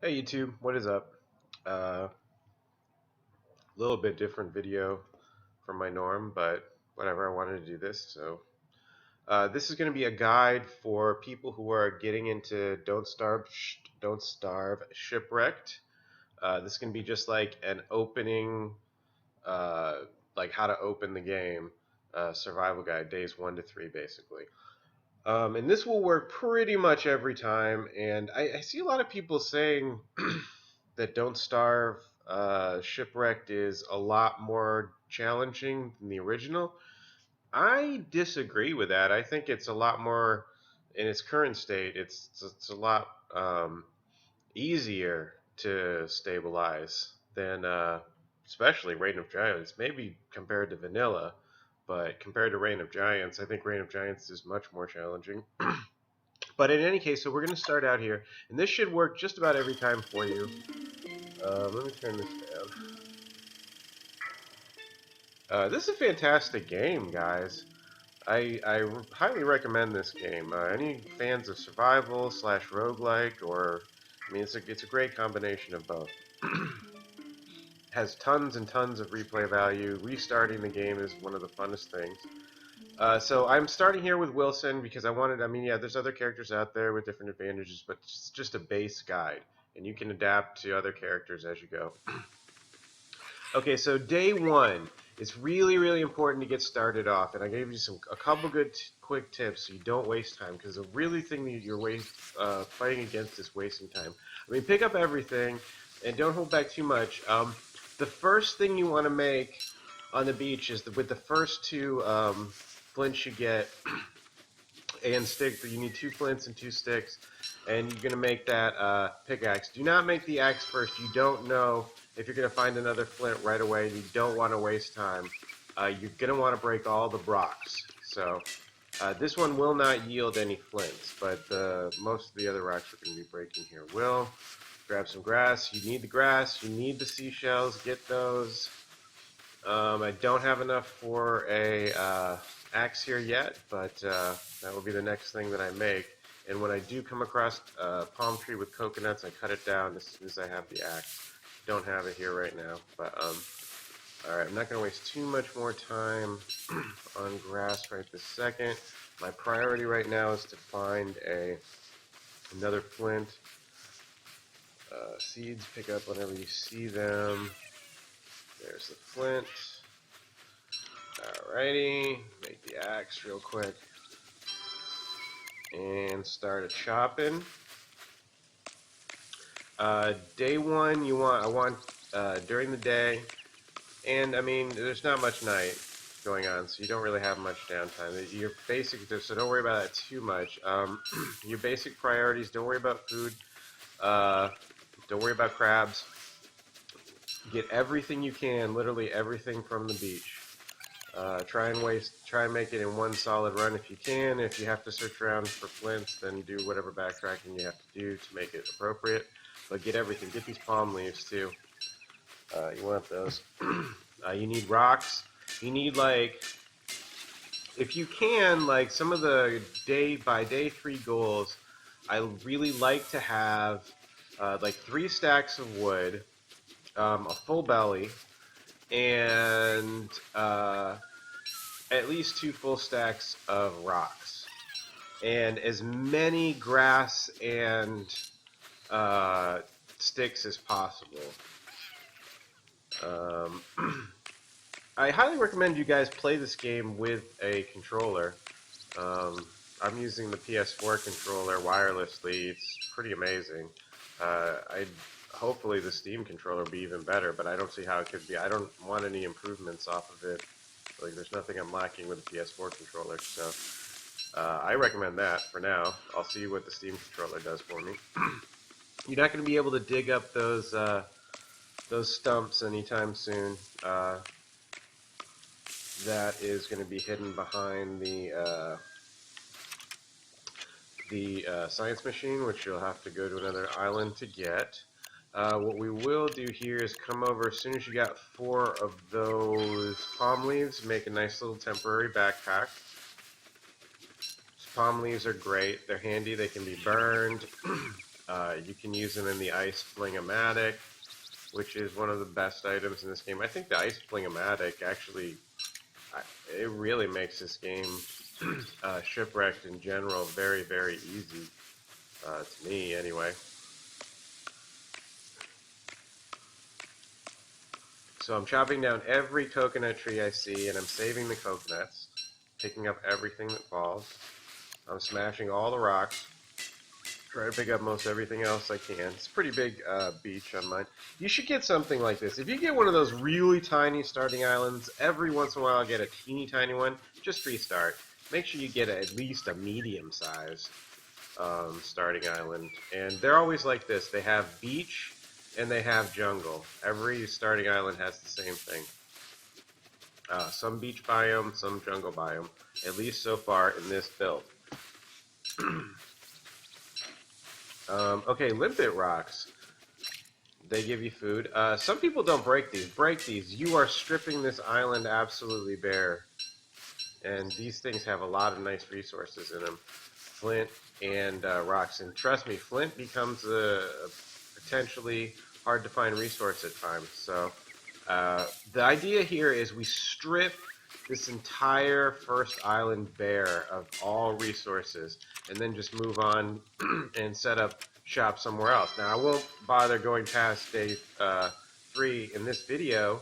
Hey YouTube, what is up? A little bit different video from my norm, but whatever, I wanted to do this. So this is going to be a guide for people who are getting into Don't Starve Shipwrecked. This can be just like an opening, uh, like how to open the game, survival guide, days 1 to 3 basically. And this will work pretty much every time. And I see a lot of people saying that Don't Starve Shipwrecked is a lot more challenging than the original. I disagree with that. I think it's a lot more, in its current state, it's a lot easier to stabilize than, especially Reign of Giants, maybe compared to Vanilla. But compared to Reign of Giants, I think Reign of Giants is much more challenging. But in any case, so we're going to start out here, and this should work just about every time for you. Let me turn this down. This is a fantastic game, guys. I highly recommend this game. Any fans of survival slash roguelike, or I mean, it's a great combination of both. Has tons and tons of replay value. Restarting the game is one of the funnest things. So I'm starting here with Wilson because I wanted. I mean, yeah, there's other characters out there with different advantages, but it's just a base guide, and you can adapt to other characters as you go. Okay, so day one. It's really, really important to get started off, and I gave you a couple good quick tips so you don't waste time. Because the really thing that you're fighting against is wasting time. I mean, pick up everything, and don't hold back too much. The first thing you want to make on the beach is with the first two flints you get and sticks. You need 2 flints and 2 sticks, and you're gonna make that pickaxe. Do not make the axe first. You don't know if you're gonna find another flint right away, and you don't want to waste time. You're gonna want to break all the rocks. So this one will not yield any flints, but most of the other rocks we're gonna be breaking here will. Grab some grass. You need the grass. You need the seashells. Get those. I don't have enough for a axe here yet, but that will be the next thing that I make. And when I do come across a palm tree with coconuts, I cut it down as soon as I have the axe. Don't have it here right now, but alright, I'm not going to waste too much more time on grass right this second. My priority right now is to find another flint. Seeds, pick up whenever you see them. There's the flint. Alrighty, make the axe real quick. And start a chopping. Day one, I want during the day, and I mean, there's not much night going on, so you don't really have much downtime. Your basic, so don't worry about that too much. Your basic priorities: don't worry about food, don't worry about crabs. Get everything you can, literally everything from the beach. Try and make it in one solid run if you can. If you have to search around for flints, then do whatever backtracking you have to do to make it appropriate. But get everything. Get these palm leaves too. You want those. You need rocks. You need, like, if you can, like some of the day 3 goals, I really like to have like 3 stacks of wood, a full belly, and at least 2 full stacks of rocks, and as many grass and sticks as possible. Um, I highly recommend you guys play this game with a controller. I'm using the PS4 controller wirelessly. It's pretty amazing. Hopefully the Steam controller will be even better, but I don't see how it could be. I don't want any improvements off of it. Like, there's nothing I'm lacking with the PS4 controller, so I recommend that for now. I'll see what the Steam controller does for me. You're not going to be able to dig up those stumps anytime soon. That is going to be hidden behind the science machine, which you'll have to go to another island to get. What we will do here is come over as soon as you got 4 of those palm leaves, make a nice little temporary backpack. Palm leaves are great. They're handy. They can be burned. You can use them in the Ice Fling-O-Matic, which is one of the best items in this game. I think the Ice Fling-O-Matic actually, it really makes this game, Shipwrecked in general, very, very easy, to me anyway. So I'm chopping down every coconut tree I see, and I'm saving the coconuts, picking up everything that falls. I'm smashing all the rocks. Try to pick up most everything else I can. It's a pretty big beach on mine. You should get something like this. If you get one of those really tiny starting islands, every once in a while get a teeny tiny one, just restart. Make sure you get at least a medium-sized starting island. And they're always like this. They have beach and they have jungle. Every starting island has the same thing. Some beach biome, some jungle biome. At least so far in this build. Okay, limpet rocks. They give you food. Some people don't break these. Break these. You are stripping this island absolutely bare. And these things have a lot of nice resources in them. Flint and rocks. And trust me, flint becomes a potentially hard to find resource at times. So the idea here is we strip this entire first island bare of all resources and then just move on and set up shop somewhere else. Now I won't bother going past day 3 in this video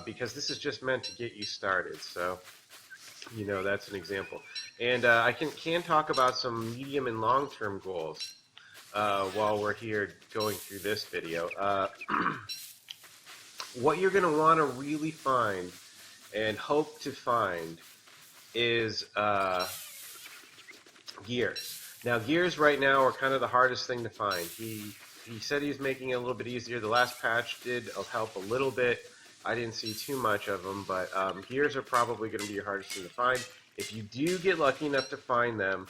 because this is just meant to get you started. So you know, that's an example. And I can talk about some medium and long-term goals while we're here going through this video. What you're going to want to really find and hope to find is gears. Now, gears right now are kind of the hardest thing to find. He said he's making it a little bit easier. The last patch did help a little bit. I didn't see too much of them, but gears are probably going to be your hardest thing to find. If you do get lucky enough to find them,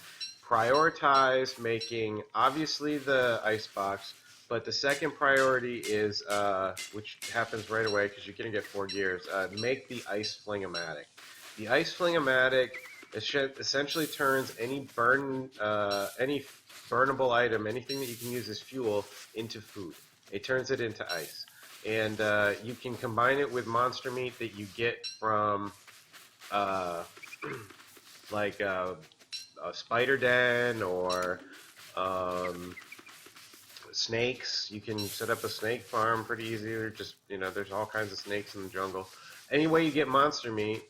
prioritize making, obviously, the icebox, but the second priority is, which happens right away because you're going to get 4 gears, make the Ice Fling-O-Matic. The Ice Fling-O-Matic essentially turns any burnable item, anything that you can use as fuel, into food. It turns it into ice. And you can combine it with monster meat that you get from like a spider den or snakes. You can set up a snake farm pretty easy. Or just, you know, there's all kinds of snakes in the jungle. Any way you get monster meat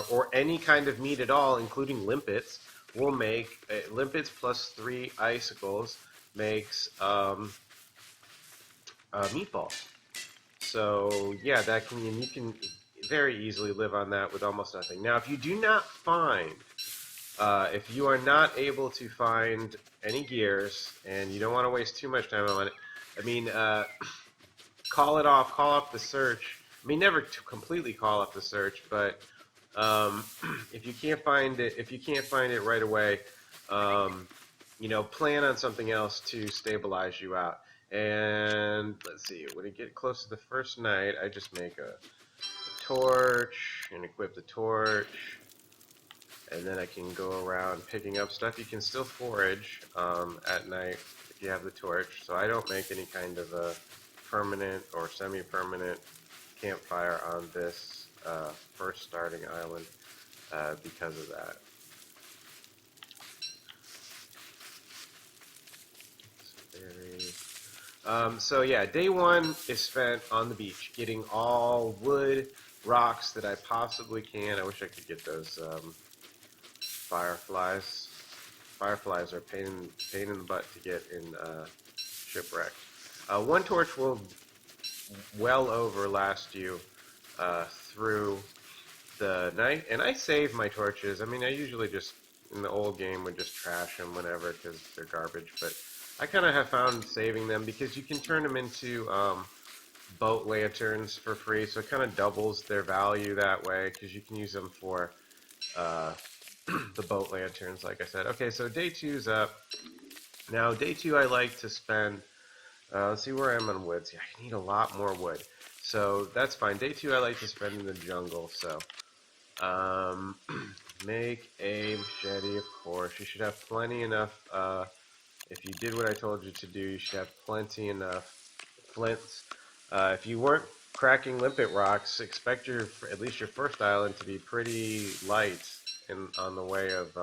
or any kind of meat at all, including limpets, will make limpets plus 3 icicles makes meatballs. So yeah, you can very easily live on that with almost nothing. Now, if you do not find, if you are not able to find any gears and you don't want to waste too much time on it, I mean, call it off. Call off the search. I mean, never completely call off the search, but if you can't find it right away, you know, plan on something else to stabilize you out. And let's see, when you get close to the first night, I just make a torch and equip the torch, and then I can go around picking up stuff. You can still forage at night if you have the torch, so I don't make any kind of a permanent or semi-permanent campfire on this first starting island because of that. So yeah, day 1 is spent on the beach, getting all wood, rocks that I possibly can. I wish I could get those fireflies. Fireflies are a pain in the butt to get in Shipwrecked. 1 torch will well overlast you through the night, and I save my torches. I mean, I usually just, in the old game, would just trash them whenever because they're garbage, but I kind of have found saving them because you can turn them into boat lanterns for free, so it kind of doubles their value that way because you can use them for the boat lanterns, like I said. Okay, so day 2's up. Now, day 2 I like to spend, let's see where I am on wood. See, I need a lot more wood, so that's fine. Day 2 I like to spend in the jungle, so make a machete, of course. You should have plenty enough If you did what I told you to do, you should have plenty enough flints. If you weren't cracking limpet rocks, expect at least your first island to be pretty light on the way of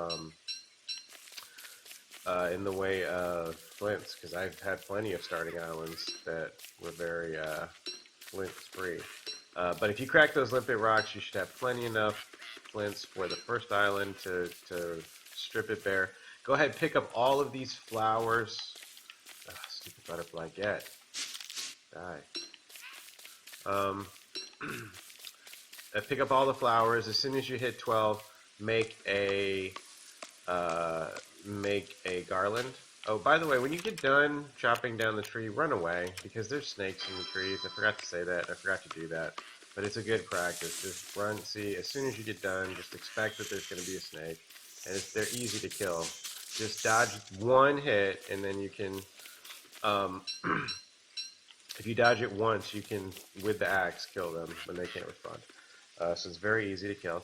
in the way of flints, because I've had plenty of starting islands that were very flint free. But if you crack those limpet rocks, you should have plenty enough flints for the first island to strip it bare. Go ahead, pick up all of these flowers. Oh, stupid butterfly, get. Die. Pick up all the flowers. As soon as you hit 12, make a garland. Oh, by the way, when you get done chopping down the tree, run away, because there's snakes in the trees. I forgot to say that. I forgot to do that. But it's a good practice. Just run. See, as soon as you get done, just expect that there's going to be a snake. And they're easy to kill. Just dodge one hit, and then you can... if you dodge it once, you can, with the axe, kill them when they can't respond. So it's very easy to kill.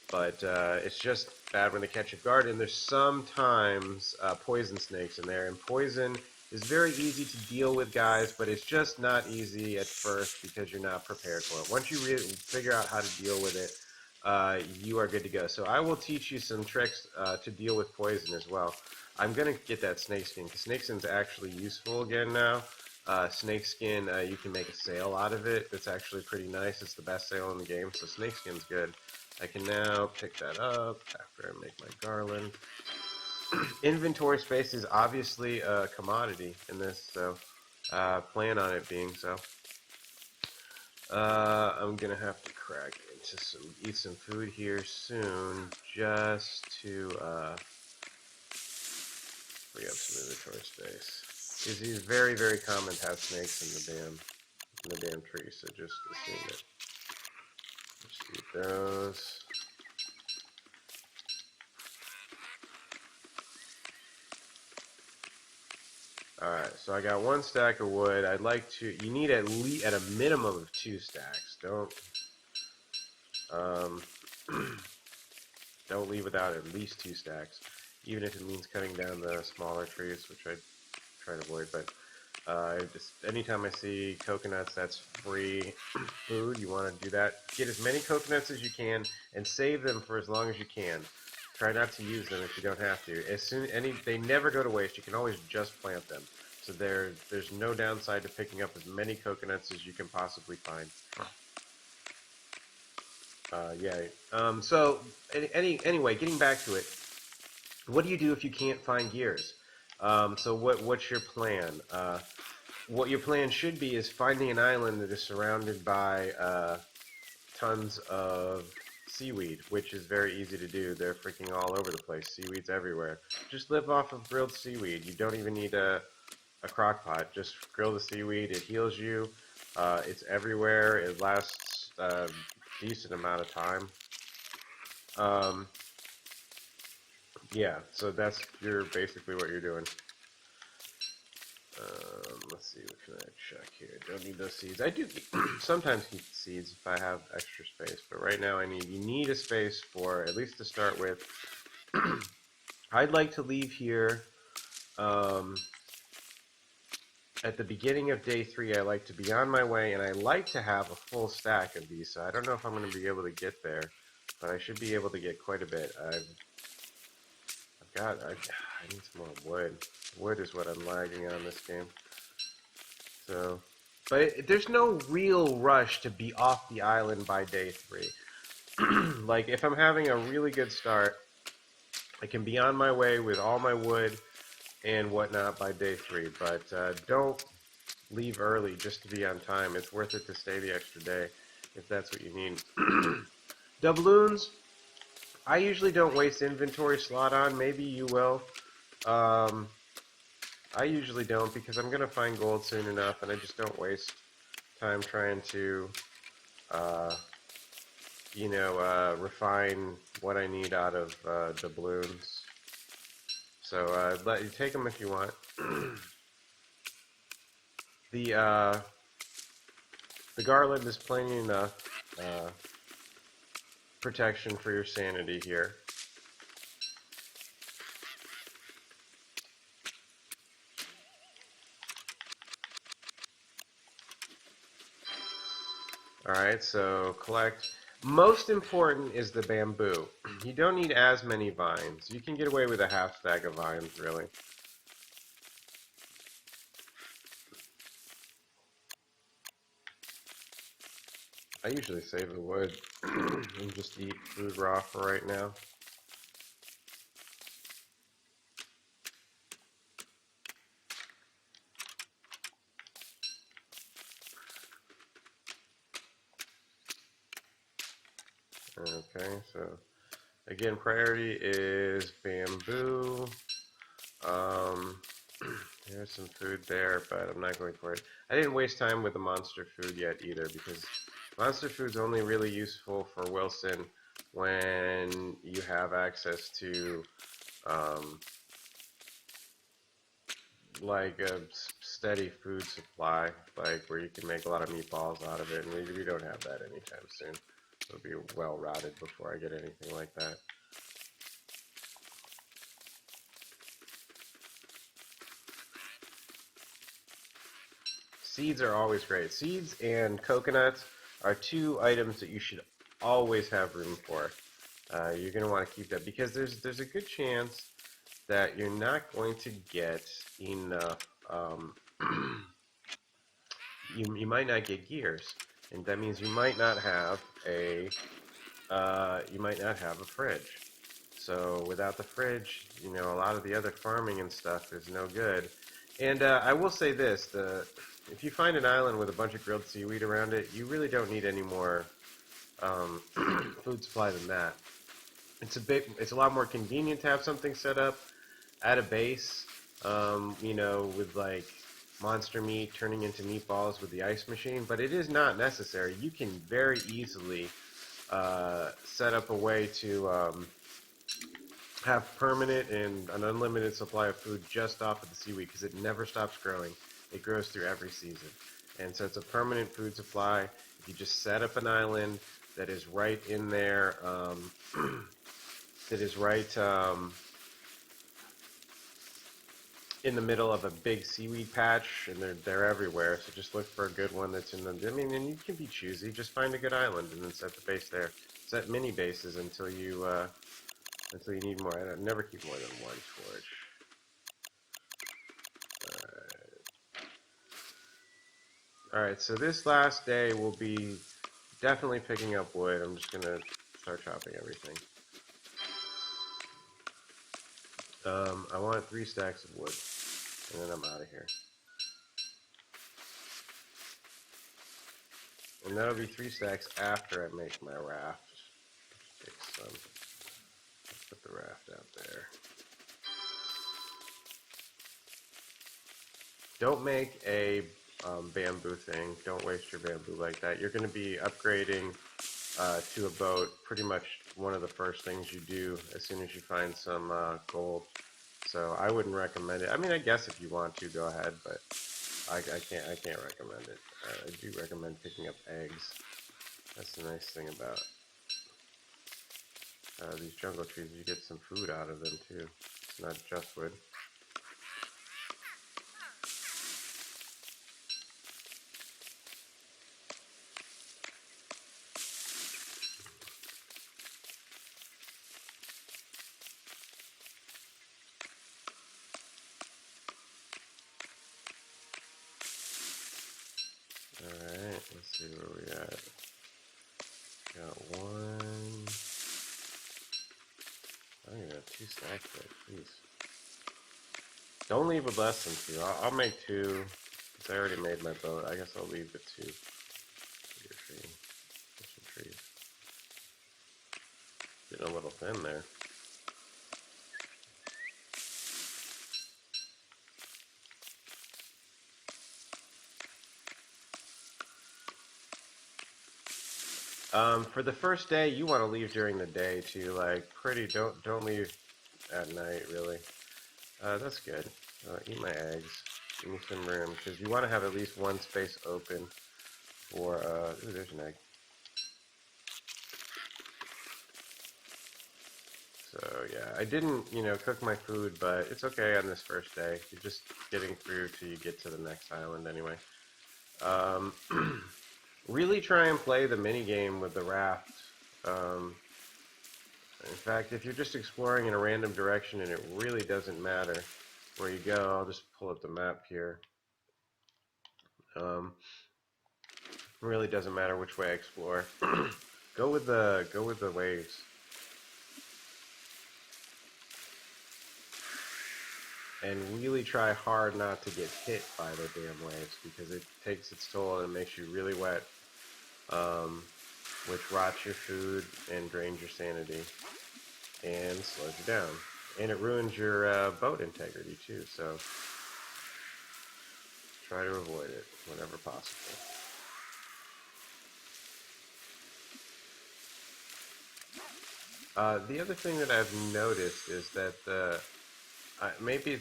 But it's just bad when they catch you guard, and there's sometimes poison snakes in there. And poison is very easy to deal with, guys, but it's just not easy at first because you're not prepared for it. Once you figure out how to deal with it, you are good to go. So I will teach you some tricks to deal with poison as well. I'm going to get that snakeskin, because snakeskin's actually useful again now. Snakeskin, you can make a sail out of it. It's actually pretty nice. It's the best sail in the game, so snakeskin's good. I can now pick that up after I make my garland. Inventory space is obviously a commodity in this, so plan on it being so. I'm gonna have to crack into eat some food here soon, just to free up some inventory space. Because it's very, very common to have snakes in the damn tree, so just assume it. Just eat those. Alright, so I got 1 stack of wood. I'd like to... You need at a minimum of 2 stacks. Don't don't leave without at least 2 stacks, even if it means cutting down the smaller trees, which I try to avoid. But anytime I see coconuts, that's free food. You want to do that. Get as many coconuts as you can and save them for as long as you can. Try not to use them if you don't have to. They never go to waste. You can always just plant them. So there's no downside to picking up as many coconuts as you can possibly find. Anyway, getting back to it. What do you do if you can't find gears? So what's your plan? What your plan should be is finding an island that is surrounded by tons of seaweed, which is very easy to do. They're freaking all over the place. Seaweed's everywhere. Just live off of grilled seaweed. You don't even need a crock pot. Just grill the seaweed. It heals you. It's everywhere. It lasts a decent amount of time. Yeah, so that's basically what you're doing. Let's see, what can I check here? Don't need those seeds. I do sometimes keep seeds if I have extra space, but right now you need a space for, at least to start with. I'd like to leave here at the beginning of day 3. I like to be on my way, and I like to have a full stack of these, so I don't know if I'm going to be able to get there, but I should be able to get quite a bit. I need some more wood. Wood is what I'm lagging on this game. So, but there's no real rush to be off the island by day 3. Like, if I'm having a really good start, I can be on my way with all my wood and whatnot by day 3. But don't leave early just to be on time. It's worth it to stay the extra day if that's what you need. Doubloons, I usually don't waste inventory slot on. Maybe you will. I usually don't, because I'm going to find gold soon enough, and I just don't waste time trying to, refine what I need out of doubloons. So let you take them if you want. The garland is plenty enough protection for your sanity here. Alright, so collect. Most important is the bamboo. You don't need as many vines. You can get away with a half stack of vines, really. I usually save the wood and just eat food raw for right now. Okay, so again, priority is bamboo. Um, there's some food there, but I'm not going for it. I didn't waste time with the monster food yet either, because monster food's only really useful for Wilson when you have access to um, like a steady food supply, like where you can make a lot of meatballs out of it, and we don't have that anytime soon. It'll be well rotted before I get anything like that. Seeds are always great. Seeds and coconuts are two items that you should always have room for. You're going to want to keep that because there's a good chance that you're not going to get enough. You might not get gears, and that means you might not have a fridge. So without the fridge, a lot of the other farming and stuff is no good. And I will say this: if you find an island with a bunch of grilled seaweed around it, you really don't need any more um, food supply than that. It's a lot more convenient to have something set up at a base, with like monster meat turning into meatballs with the ice machine, but it is not necessary. You can very easily set up a way to have permanent and an unlimited supply of food just off of the seaweed because it never stops growing. It grows through every season. And so it's a permanent food supply. If you just set up an island that is right in there, that is right in the middle of a big seaweed patch, and they're everywhere. So just look for a good one that's in the. I mean, and you can be choosy. Just find a good island and then set the base there. Set mini bases until you need more. I never keep more than one torch. Alright, so this last day will be definitely picking up wood. I'm just gonna start chopping everything. I want 3 stacks of wood, and then I'm out of here. And that'll be 3 stacks after I make my raft. Take some. Let's put the raft out there. Don't make a bamboo thing. Don't waste your bamboo like that. You're going to be upgrading to a boat pretty much one of the first things you do as soon as you find some gold. So I wouldn't recommend it. I mean, I guess if you want to, go ahead, but I can't recommend it. I do recommend picking up eggs. That's the nice thing about these jungle trees. You get some food out of them too. It's not just wood. Alright, let's see where we at. Got 1. I got 2 stacks there, please. Don't leave with less than 2. I'll make 2. Because I already made my boat. I guess I'll leave with 2. There's some trees. Getting a little thin there. For the first day, you want to leave during the day too. Like, don't leave at night, really. That's good. Eat my eggs. Give me some room, because you want to have at least one space open for, ooh, there's an egg. So, yeah, I didn't, cook my food, but it's okay on this first day. You're just getting through till you get to the next island anyway. Really try and play the mini game with the raft. Um, in fact, if you're just exploring in a random direction and it really doesn't matter where you go, I'll just pull up the map here. Um, really doesn't matter which way I explore. Go with the waves. And really try hard not to get hit by the damn waves because it takes its toll and it makes you really wet, um, which rots your food and drains your sanity and slows you down. And it ruins your boat integrity too, so try to avoid it whenever possible. The other thing that I've noticed is that maybe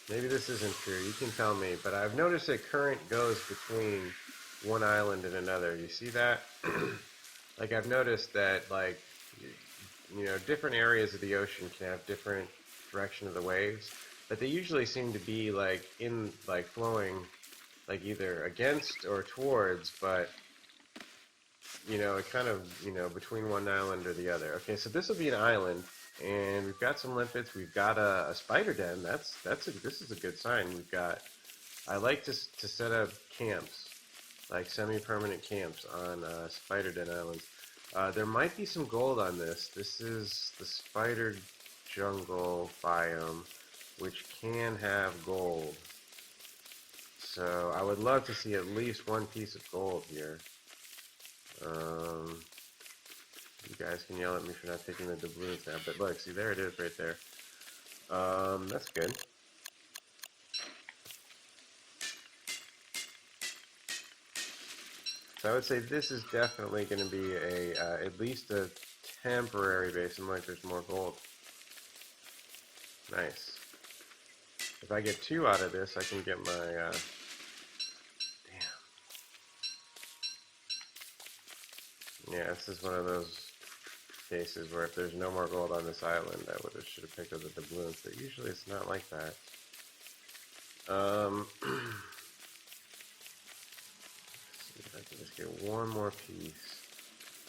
this isn't true. You can tell me, but I've noticed that current goes between one island and another. You see that? Like I've noticed that different areas of the ocean can have different direction of the waves, but they usually seem to be flowing like either against or towards, but it kind of between one island or the other. Okay, so this will be an island, and we've got some limpets. We've got a spider den. This is a good sign. I like to set up camps, like semi-permanent camps on spider den islands. There might be some gold on this. This is the spider jungle biome, which can have gold. So I would love to see at least one piece of gold here. You guys can yell at me for not taking the doubloons now, but look, see, there it is right there. That's good. So I would say this is definitely going to be at least a temporary base, and like there's more gold. Nice. If I get 2 out of this, I can get my, damn. Yeah, this is one of those cases where if there's no more gold on this island, I should have picked up the doubloons, but usually it's not like that. If I can just get one more piece,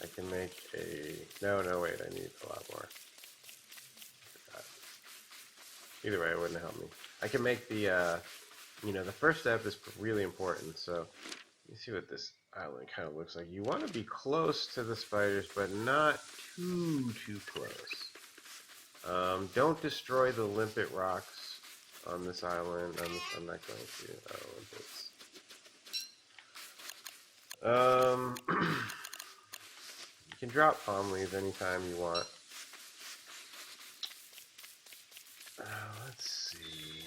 I can make a... No, wait, I need a lot more. Either way, it wouldn't help me. I can make the first step is really important, so you see what this island kind of looks like. You want to be close to the spiders, but not too close. Don't destroy the limpet rocks on this island. I'm not going to. You can drop palm leaves anytime you want. Let's see.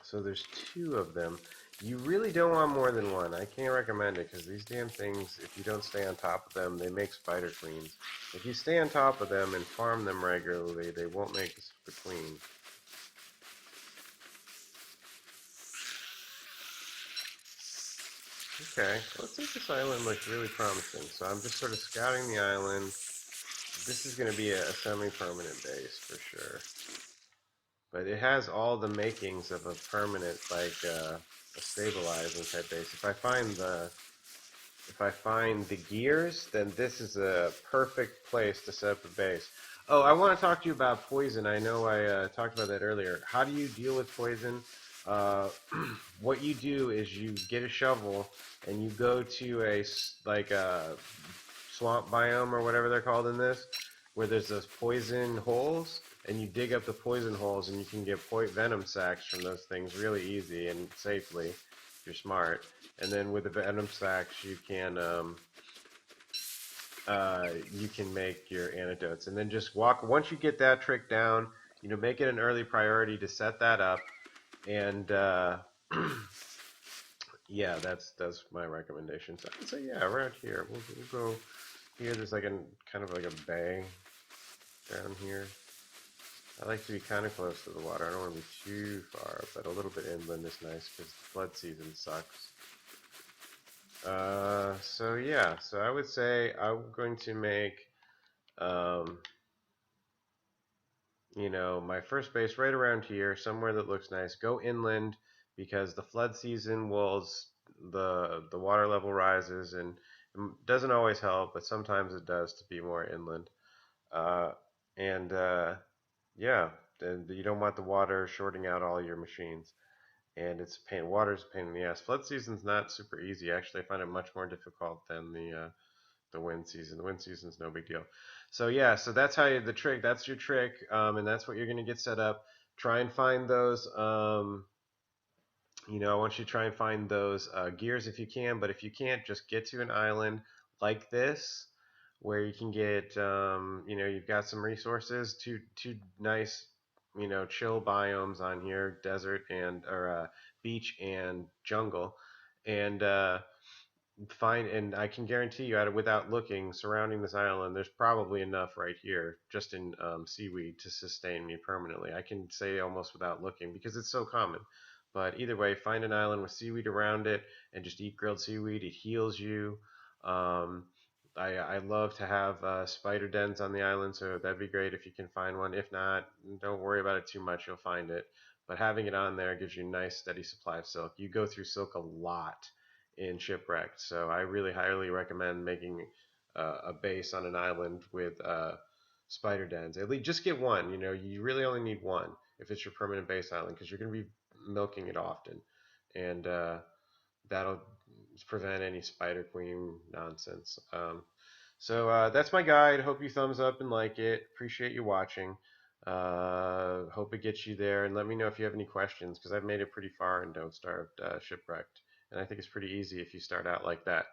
So there's 2 of them. You really don't want more than one. I can't recommend it because these damn things, if you don't stay on top of them, they make spider queens. If you stay on top of them and farm them regularly, they won't make the queen. Okay, let's see if this island looks really promising. So I'm just sort of scouting the island. This is going to be a semi-permanent base for sure. But it has all the makings of a permanent, a stabilizing type base. If I find the gears, then this is a perfect place to set up a base. Oh, I want to talk to you about poison. I know I talked about that earlier. How do you deal with poison? What you do is you get a shovel and you go to a swamp biome or whatever they're called in this, where there's those poison holes, and you dig up the poison holes, and you can get venom sacs from those things really easy and safely if you're smart. And then with the venom sacs, you can make your antidotes. And then just once you get that trick down, make it an early priority to set that up. And yeah, that's my recommendation. So I'd say yeah, around here we'll go here. There's like kind of like a bay down here. I like to be kind of close to the water. I don't want to be too far, but a little bit inland is nice because flood season sucks. So yeah, so I would say I'm going to make, my first base right around here, somewhere that looks nice. Go inland because the flood season will the water level rises, and it doesn't always help, but sometimes it does to be more inland. Uh, and yeah, and you don't want the water shorting out all your machines. And it's a pain. Water's a pain in the ass. Flood season's not super easy. Actually, I find it much more difficult than the wind season. The wind season's no big deal. So yeah, so that's how the trick. That's your trick, and that's what you're gonna get set up. Try and find those. I want you to try and find those gears if you can. But if you can't, just get to an island like this where you can get. You've got some resources. Two nice, chill biomes on here: desert and or beach and jungle, and find, and I can guarantee you, without looking, surrounding this island, there's probably enough right here, just in seaweed, to sustain me permanently. I can say almost without looking because it's so common. But either way, find an island with seaweed around it and just eat grilled seaweed. It heals you. Um, I love to have spider dens on the island, so that'd be great if you can find one. If not, don't worry about it too much. You'll find it. But having it on there gives you a nice steady supply of silk. You go through silk a lot in Shipwrecked. So I really highly recommend making a base on an island with spider dens. At least just get one. You really only need one if it's your permanent base island because you're going to be milking it often, and that'll prevent any spider queen nonsense. So that's my guide. Hope you thumbs up and like it. Appreciate you watching. Hope it gets you there, and let me know if you have any questions because I've made it pretty far and don't start Shipwrecked, and I think it's pretty easy if you start out like that.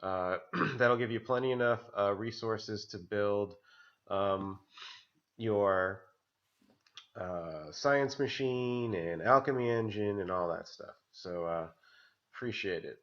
That'll give you plenty enough resources to build um, your science machine and alchemy engine and all that stuff. So appreciate it.